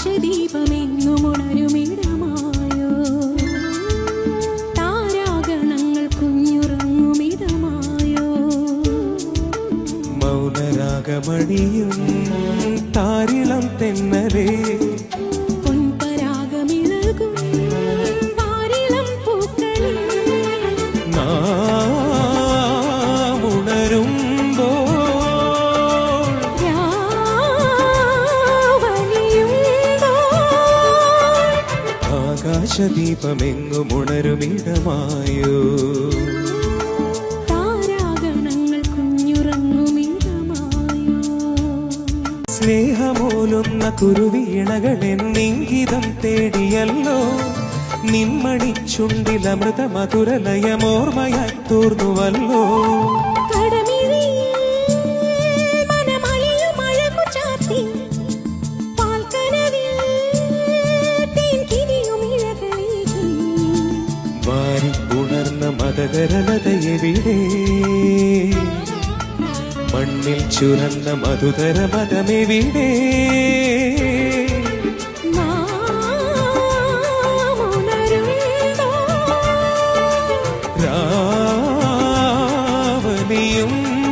ആകാശദീപമെന്നും ഉണരുമിടമായോ താരാഗണങ്ങൾ കുഞ്ഞുറങ്ങുമിടമായോ മൗനരാഗമണിയും താരിളം തെന്നലേ പൊൻപരാഗമിളകും വാരിളം പൂക്കളേ ആകാശദീപമെങ്ങും ഉണരുമിടമായോ താരാഗണങ്ങൾ കുഞ്ഞുറങ്ങുമിടമായോ സ്നേഹമൂലുന്ന കുരുവീണകളെന്നിംഗിതം തേടിയല്ലോ നിന്മണിച്ചുണ്ടിലമൃത മധുരലയമോർമ്മയായി തോർന്നുവല്ലോ വാരിപ്പുണർന്ന മതകരലതയെവിടെ മണ്ണിൽ ചുരന്ന മധുതര മതമെവിടെ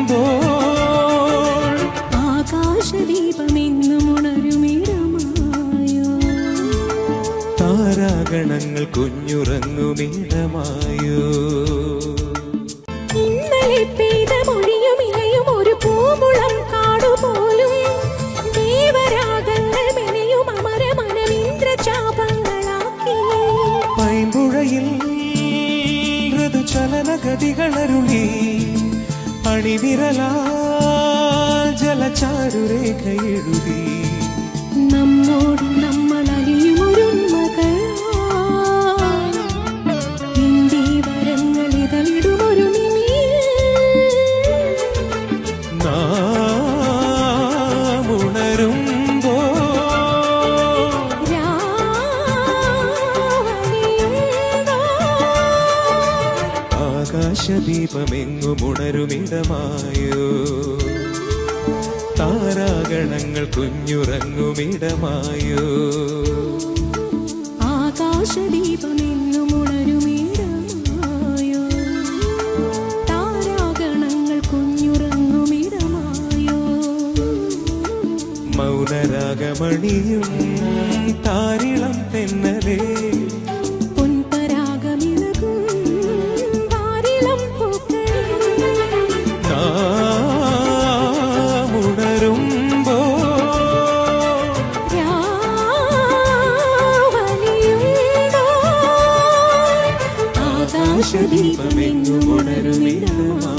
രാവണിയുമ്പോൾ ആകാശദീപമെന്നും ഉണരുമിടമായോ താരാഗണങ്ങൾ കുഞ്ഞുറങ്ങുമിടമായോ ഇന്നലെ പെയ്ത മൊഴിയും ഇലയും ഒരു പൂമുളം കാടുപോലും ദേവരാഗങ്ങൾ മെനയും അമരമനമിന്ദ്രചാപങ്ങളാക്കി പൈമ്പുഴയിൽ ഋതുചലനഗതികളരുളി അണിവിരലാ ജലചാരുരേഖ എഴുതി നമ്മോട് നമ്മൾ അലിയുമൊരു മകൾ വരങ്ങളിതളിടുമൊരു നാമുണരുമ്പോ ആകാശദീപമെങ്ങും ഉണരുമിടമായോ താരാഗണങ്ങൾ കുഞ്ഞുറങ്ങുമിടമായോ ആകാശദീപമെന്നും ഉണരുമിടമായോ താരാഗണങ്ങൾ കുഞ്ഞുറങ്ങുമിടമായോ മൗനരാഗമണിയും താരിളം തെന്നലേ പൊൻപരാഗമിളകും വാരിളം പൂക്കളേ നാമുണരുമ്പോ ആകാശദീപമെന്നും ഉണരുമിടമായോ